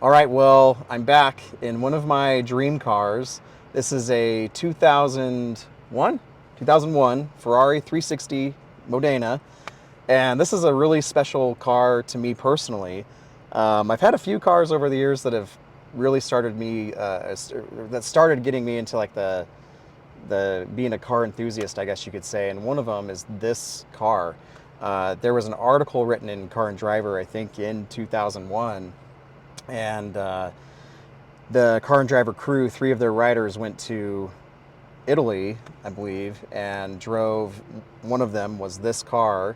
All right, well, I'm back in one of my dream cars. This is a 2001 Ferrari 360 Modena, and this is a really special car to me personally. I've had a few cars over the years that have really that started getting me into like the being a car enthusiast, I guess you could say, and one of them is this car. There was an article written in Car and Driver, I think, in 2001. And the Car and Driver crew, three of their riders went to Italy, I believe, and drove. One of them was this car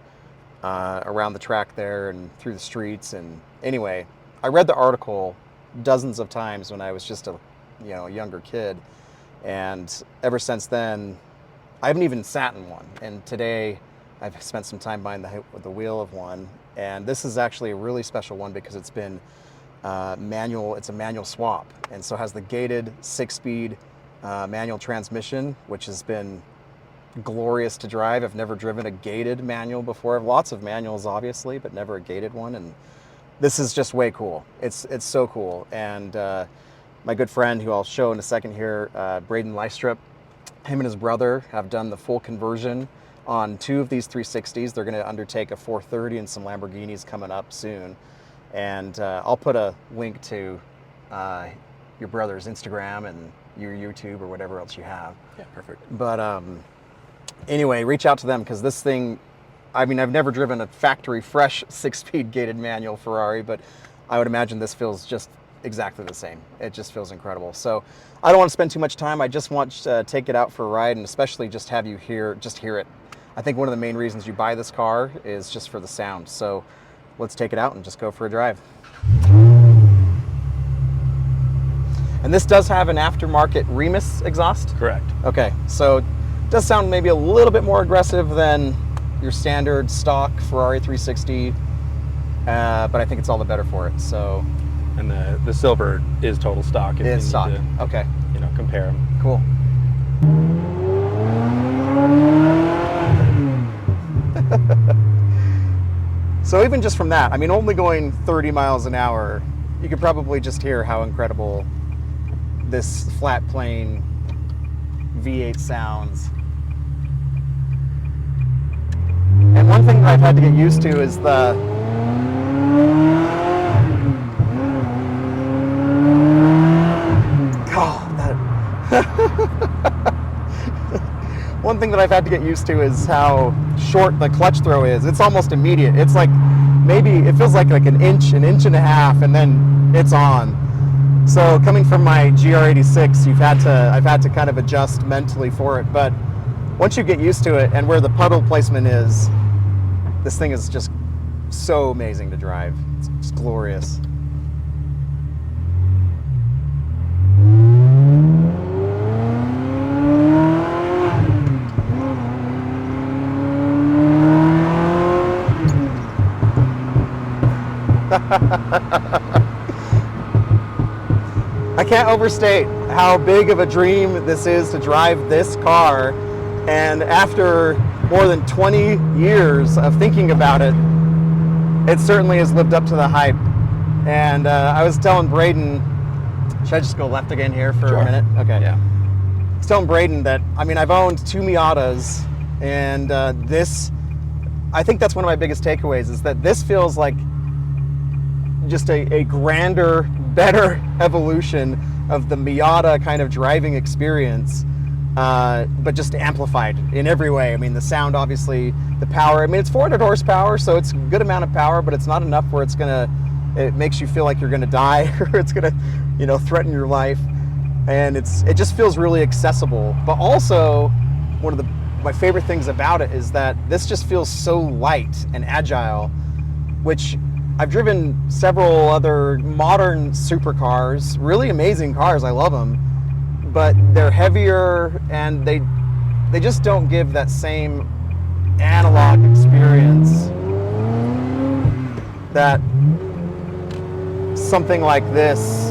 around the track there and through the streets. And anyway, I read the article dozens of times when I was just a younger kid, and ever since then, I haven't even sat in one. And today, I've spent some time behind the wheel of one, and this is actually a really special one because it's been manual. It's a manual swap, and so has the gated 6-speed manual transmission, which has been glorious to drive. I've never driven a gated manual before. I have lots of manuals, obviously, but never a gated one, and this is just way cool. It's so cool. And my good friend, who I'll show in a second here, Braden Lystrup, him and his brother have done the full conversion on 2 of these 360s. They're going to undertake a 430 and some Lamborghinis coming up soon. And I'll put a link to your brother's Instagram and your YouTube or whatever else you have. Yeah, perfect. But anyway, reach out to them because this thing, I mean, I've never driven a factory fresh 6-speed gated manual Ferrari, but I would imagine this feels just exactly the same. It just feels incredible. So I don't want to spend too much time. I just want to take it out for a ride and especially just have you hear it. I think one of the main reasons you buy this car is just for the sound. So let's take it out and just go for a drive. And this does have an aftermarket Remus exhaust? Correct. Okay, so it does sound maybe a little bit more aggressive than your standard stock Ferrari 360, but I think it's all the better for it. So, and the silver is total stock. It is stock. Okay. Compare them. Cool. So even just from that, I mean, only going 30 miles an hour, you could probably just hear how incredible this flat plane V8 sounds. And one thing that I've had to get used to is one thing that I've had to get used to is how short the clutch throw is. It's almost immediate. It's like it feels like an inch and a half, and then it's on. So coming from my GR86, I've had to kind of adjust mentally for it. But once you get used to it and where the puddle placement is, this thing is just so amazing to drive. It's glorious. I can't overstate how big of a dream this is to drive this car, and after more than 20 years of thinking about it, it certainly has lived up to the hype. And I was telling Braden, should I just go left again here for a minute? Okay. Yeah. I was telling Braden that, I mean, I've owned 2 Miatas, and I think that's one of my biggest takeaways, is that this feels like just a grander, better evolution of the Miata kind of driving experience, but just amplified in every way. I mean, the sound, obviously, the power. I mean, it's 400 horsepower, so it's a good amount of power, but it's not enough where it makes you feel like you're gonna die or it's gonna, threaten your life. And it just feels really accessible. But also, one of my favorite things about it is that this just feels so light and agile, which I've driven several other modern supercars, really amazing cars, I love them, but they're heavier and they just don't give that same analog experience that something like this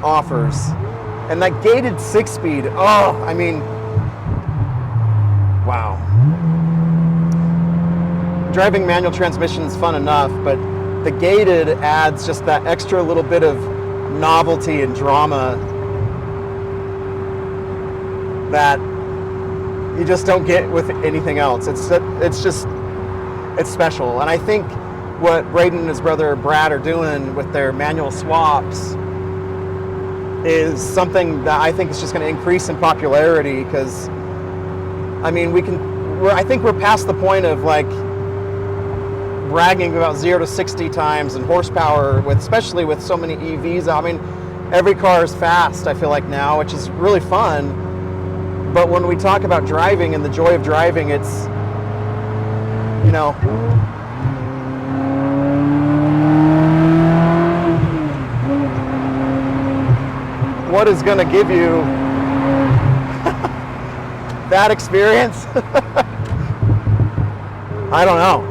offers. And that gated 6-speed, I mean, wow. Driving manual transmission is fun enough, but the gated adds just that extra little bit of novelty and drama that you just don't get with anything else. It's special. And I think what Braden and his brother Brad are doing with their manual swaps is something that I think is just going to increase in popularity, because I mean, I think we're past the point of like bragging about 0 to 60 times and horsepower, especially with so many EVs. I mean, every car is fast, I feel like now, which is really fun. But when we talk about driving and the joy of driving, it's, you know, what is going to give you that experience? I don't know,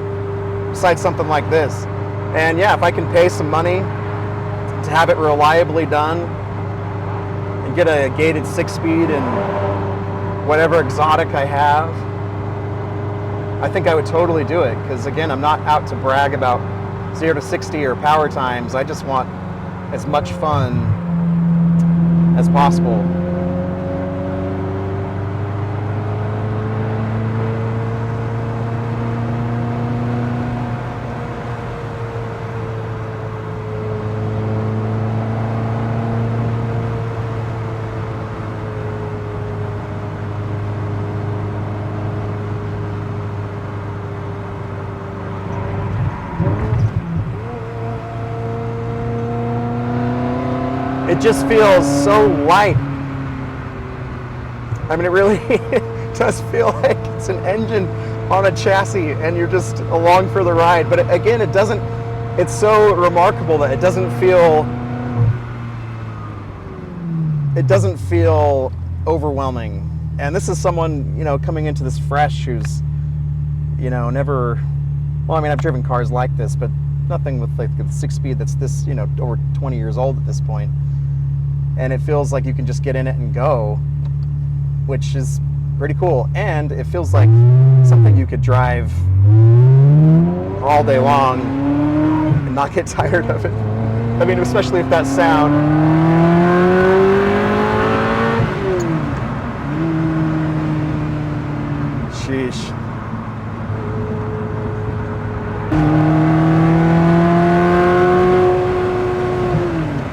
besides something like this. And yeah, if I can pay some money to have it reliably done and get a gated 6-speed and whatever exotic I have, I think I would totally do it. Because again, I'm not out to brag about 0 to 60 or power times. I just want as much fun as possible. It just feels so light. I mean, it really does feel like it's an engine on a chassis and you're just along for the ride. But again, it's so remarkable that it doesn't feel overwhelming. And this is someone, you know, coming into this fresh who's, you know, well, I mean, I've driven cars like this, but nothing with like the 6-speed that's this, you know, over 20 years old at this point. And it feels like you can just get in it and go, which is pretty cool. And it feels like something you could drive all day long and not get tired of it. I mean, especially if that sound. Sheesh.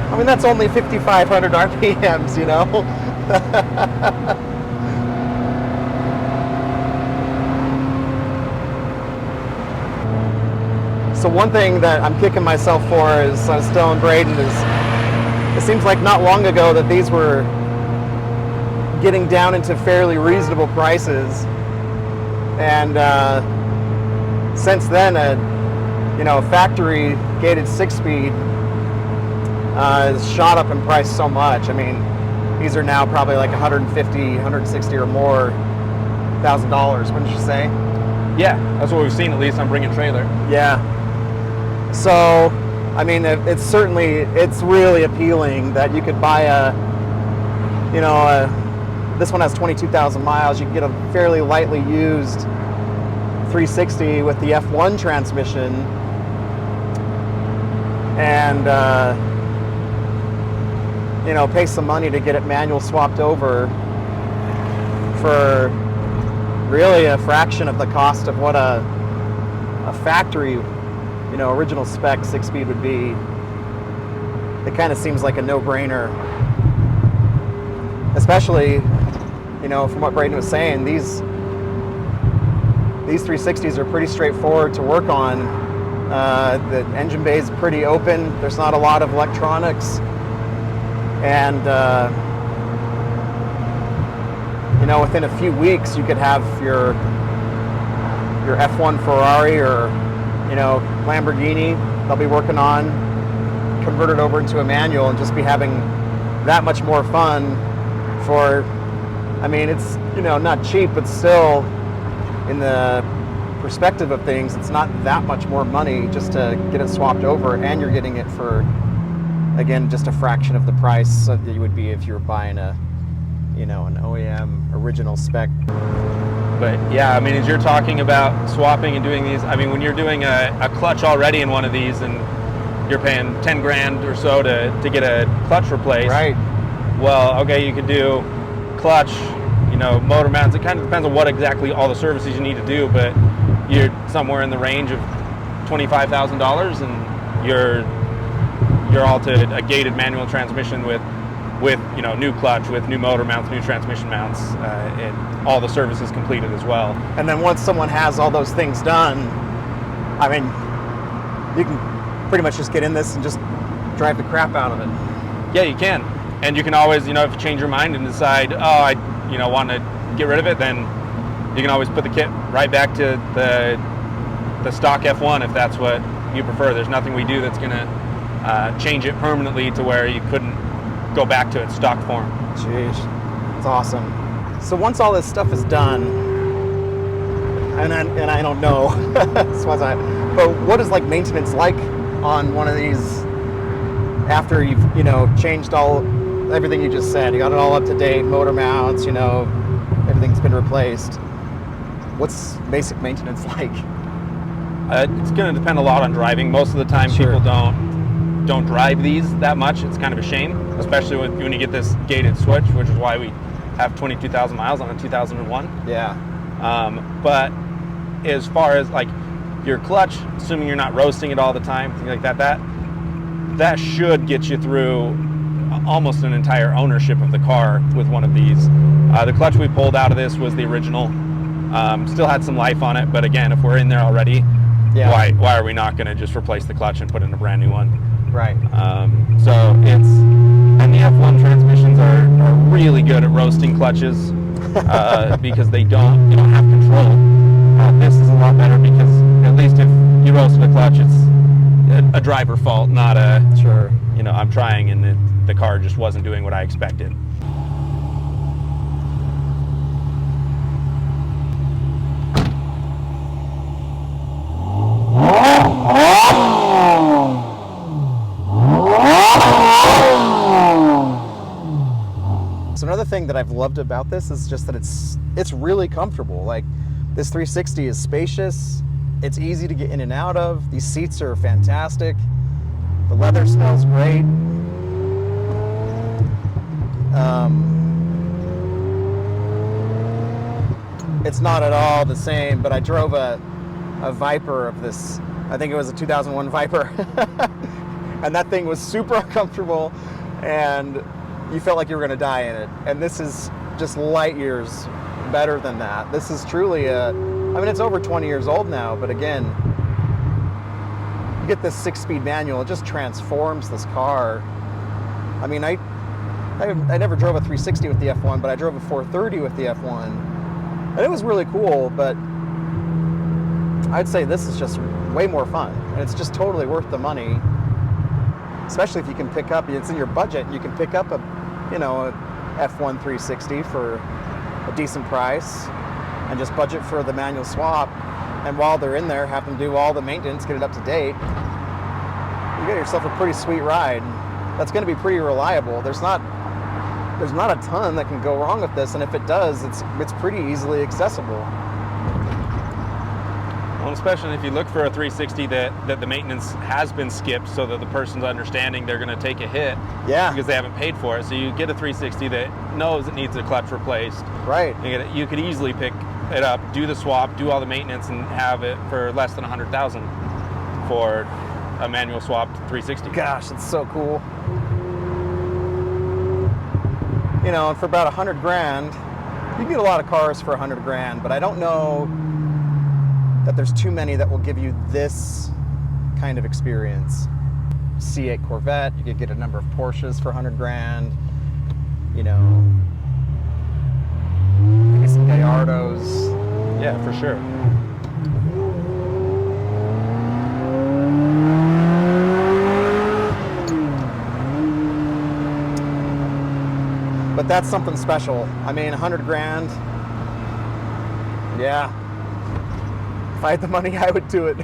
I mean, that's only 5,500 RPMs, you know? So one thing that I'm kicking myself for is, I was telling Braden, is it seems like not long ago that these were getting down into fairly reasonable prices. And since then, a factory gated 6-speed has shot up in price so much. I mean, these are now probably like $150, $160 or more $1,000, wouldn't you say? Yeah, that's what we've seen, at least on Bring a Trailer. Yeah. So, I mean, it's really appealing that you could buy this one has 22,000 miles. You can get a fairly lightly used 360 with the F1 transmission, and pay some money to get it manual swapped over for really a fraction of the cost of what a factory, original spec 6-speed would be. It kind of seems like a no-brainer, especially, from what Braden was saying, these 360s are pretty straightforward to work on. The engine bay is pretty open. There's not a lot of electronics. And, within a few weeks, you could have your F1 Ferrari or, Lamborghini they'll be working on converted over into a manual and just be having that much more fun for, it's, not cheap, but still, in the perspective of things, it's not that much more money just to get it swapped over, and you're getting it for, again, just a fraction of the price that you would be if you were buying a you know, an OEM original spec. But yeah, I mean, as you're talking about swapping and doing these, I mean, when you're doing a clutch already in one of these and you're paying 10 grand or so to get a clutch replaced. Right. Well, okay, you could do clutch, you know, motor mounts. It kind of depends on what exactly all the services you need to do, but you're somewhere in the range of $25,000 and you're all to a gated manual transmission with you know, new clutch, with new motor mounts, new transmission mounts, and all the services completed as well. And then once someone has all those things done, I mean, you can pretty much just get in this and just drive the crap out of it. Yeah, you can. And you can always, you know, if you change your mind and decide, oh, I, you know, want to get rid of it, then you can always put the kit right back to the stock F1 if that's what you prefer. There's nothing we do that's going to change it permanently to where you couldn't go back to its stock form. Jeez, it's awesome. So once all this stuff is done, and I don't know, but what is like maintenance like on one of these after you've, you know, changed everything you just said? You got it all up to date, motor mounts, you know, everything's been replaced. What's basic maintenance like? It's going to depend a lot on driving. Most of the time, Sure. people don't drive these that much. It's kind of a shame, especially when you get this gated switch, which is why we have 22,000 miles on a 2001. Yeah. But as far as like your clutch, assuming you're not roasting it all the time, things like that should get you through almost an entire ownership of the car with one of these. The clutch we pulled out of this was the original. Still had some life on it, but again, if we're in there already, Yeah. why are we not going to just replace the clutch and put in a brand new one? Right. And the F1 transmissions are really good at roasting clutches because you don't have control. This is a lot better because at least if you roasted a clutch, it's a driver fault, not a, Sure. you know, I'm trying and the car just wasn't doing what I expected. So another thing that I've loved about this is just that it's really comfortable. Like, this 360 is spacious, it's easy to get in and out of, these seats are fantastic, the leather smells great. It's not at all the same, but I drove a Viper of this, I think it was a 2001 Viper, and that thing was super uncomfortable, and you felt like you were going to die in it. And this is just light years better than that. This is truly I mean, it's over 20 years old now, but again, you get this 6-speed manual, it just transforms this car. I mean, I never drove a 360 with the F1, but I drove a 430 with the F1, and it was really cool, but I'd say this is just way more fun, and it's just totally worth the money. Especially if you can pick up, it's in your budget, you can pick up a F1 360 for a decent price and just budget for the manual swap. And while they're in there, have them do all the maintenance, get it up to date. You get yourself a pretty sweet ride. That's going to be pretty reliable. There's not a ton that can go wrong with this, and if it does, it's pretty easily accessible. Well, especially if you look for a 360 that the maintenance has been skipped so that the person's understanding they're going to take a hit because they haven't paid for it. So you get a 360 that knows it needs a clutch replaced. Right. You could easily pick it up, do the swap, do all the maintenance, and have it for less than $100,000 for a manual swapped 360. Gosh, it's so cool. You know, and for about 100 grand, you can get a lot of cars for 100 grand, but I don't know that there's too many that will give you this kind of experience. C8 Corvette, you could get a number of Porsches for 100 grand, you know, maybe some Gallardos. Yeah, for sure. But that's something special. I mean, 100 grand, yeah. If I had the money, I would do it.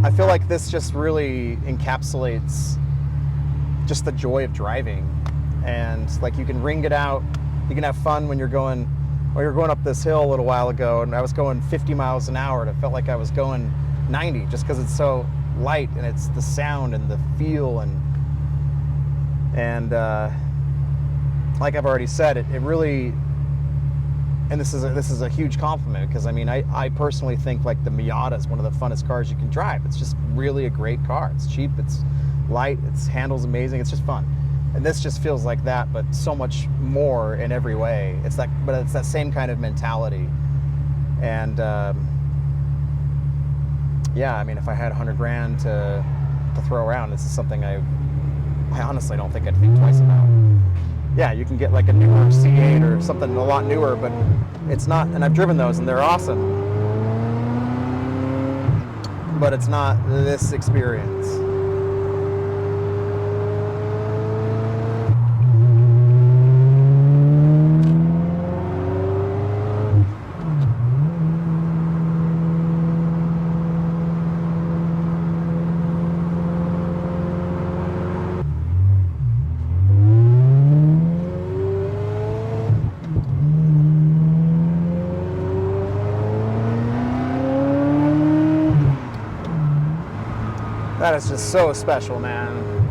I feel like this just really encapsulates just the joy of driving. And like you can ring it out, you can have fun when you're going up this hill a little while ago, and I was going 50 miles an hour and it felt like I was going 90 just because it's so light, and it's the sound and the feel, and like I've already said, it really, and this is a huge compliment, because I mean I personally think like the Miata is one of the funnest cars you can drive. It's just really a great car. It's cheap, it's light, its handles amazing, it's just fun. And this just feels like that, but so much more in every way. It's that same kind of mentality. And yeah, I mean, if I had 100 grand to throw around, this is something I honestly don't think I'd think twice about. Yeah, you can get like a newer C8 or something a lot newer, but it's not, and I've driven those and they're awesome, but it's not this experience. That is just so special, man.